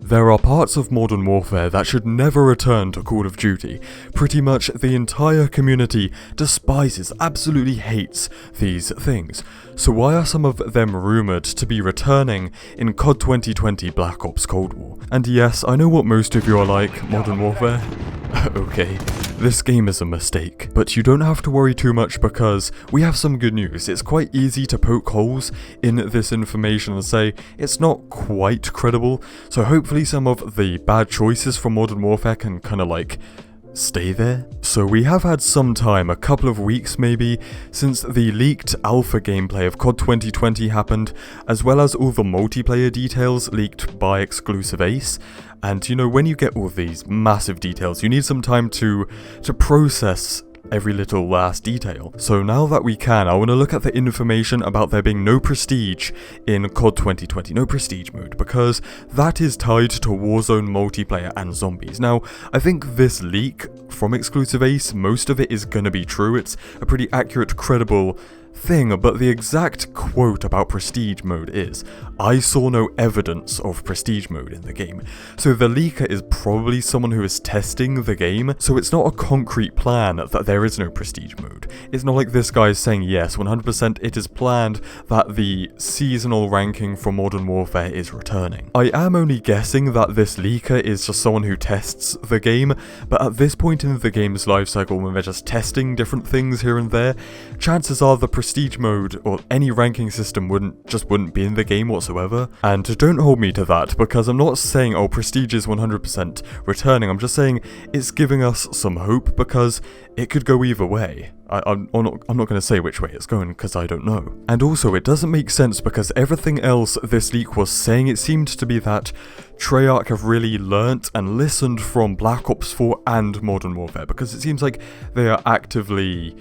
There are parts of Modern Warfare that should never return to Call of Duty. Pretty much the entire community despises, absolutely hates these things. So why are some of them rumoured to be returning in COD 2020 Black Ops Cold War? And yes, I know what most of you are like, Modern Warfare. Okay, this game is a mistake, but you don't have to worry too much because we have some good news. It's quite easy to poke holes in this information and say it's not quite credible, so hopefully some of the bad choices from Modern Warfare can kind of like stay there. So we have had some time, a couple of weeks maybe, since the leaked alpha gameplay of COD 2020 happened, as well as all the multiplayer details leaked by Exclusive Ace. And you know, when you get all these massive details, you need some time to process every little last detail. So now that we can, I want to look at the information about there being no prestige in COD 2020, no prestige mode, because that is tied to Warzone multiplayer and zombies. Now, I think this leak from Exclusive Ace, most of it is going to be true. It's a pretty accurate, credible thing, but the exact quote about prestige mode is, "I saw no evidence of prestige mode in the game." So the leaker is probably someone who is testing the game, so it's not a concrete plan that there is no prestige mode. It's not like this guy is saying yes, 100% it is planned that the seasonal ranking for Modern Warfare is returning. I am only guessing that this leaker is just someone who tests the game, but at this point in the game's lifecycle, when they're just testing different things here and there, chances are the prestige mode or any ranking system wouldn't be in the game whatsoever. And don't hold me to that, because I'm not saying oh prestige is 100% returning. I'm just saying it's giving us some hope, because it could go either way. I'm not going to say which way it's going because I don't know. And also it doesn't make sense because everything else this leak was saying, it seemed to be that Treyarch have really learnt and listened from Black Ops 4 and Modern Warfare, because it seems like they are actively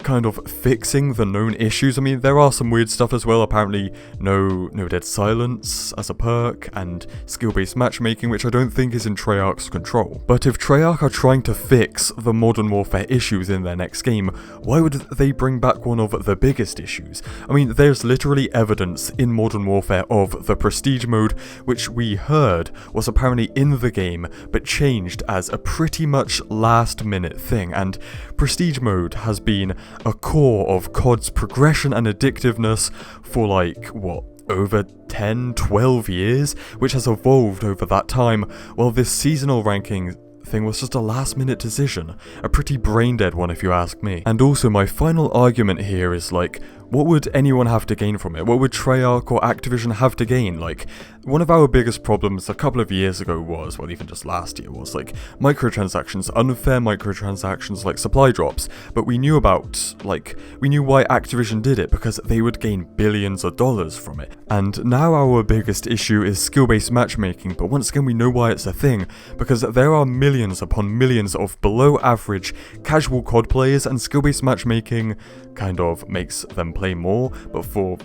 kind of fixing the known issues. I mean, there are some weird stuff as well, apparently no dead silence as a perk, and skill-based matchmaking, which I don't think is in Treyarch's control. But if Treyarch are trying to fix the Modern Warfare issues in their next game, why would they bring back one of the biggest issues? I mean, there's literally evidence in Modern Warfare of the prestige mode, which we heard was apparently in the game, but changed as a pretty much last-minute thing, and prestige mode has been a core of COD's progression and addictiveness for like, what, over 10, 12 years, which has evolved over that time, while this seasonal ranking thing was just a last minute decision, a pretty brain dead one if you ask me. And also my final argument here is like, what would anyone have to gain from it? What would Treyarch or Activision have to gain? Like, one of our biggest problems a couple of years ago was, well, even just last year, was like microtransactions, unfair microtransactions like supply drops. But we knew about, like, we knew why Activision did it, because they would gain billions of dollars from it. And now our biggest issue is skill-based matchmaking, but once again we know why it's a thing, because there are millions upon millions of below average casual COD players, and skill-based matchmaking kind of makes them play more, but for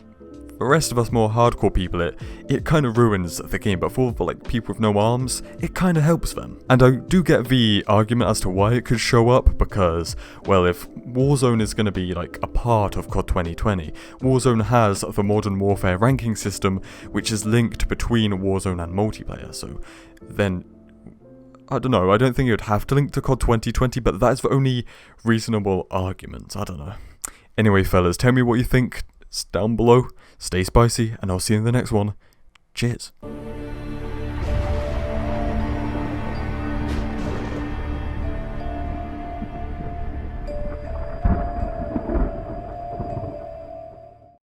the rest of us more hardcore people, it kind of ruins the game. But for like people with no arms, it kind of helps them. And I do get the argument as to why it could show up, because, well, if Warzone is going to be like a part of COD 2020, Warzone has the Modern Warfare ranking system, which is linked between Warzone and multiplayer. So then, I don't know, I don't think it would have to link to COD 2020, but that is the only reasonable argument. I don't know. Anyway, fellas, tell me what you think down below. Stay spicy, and I'll see you in the next one. Cheers.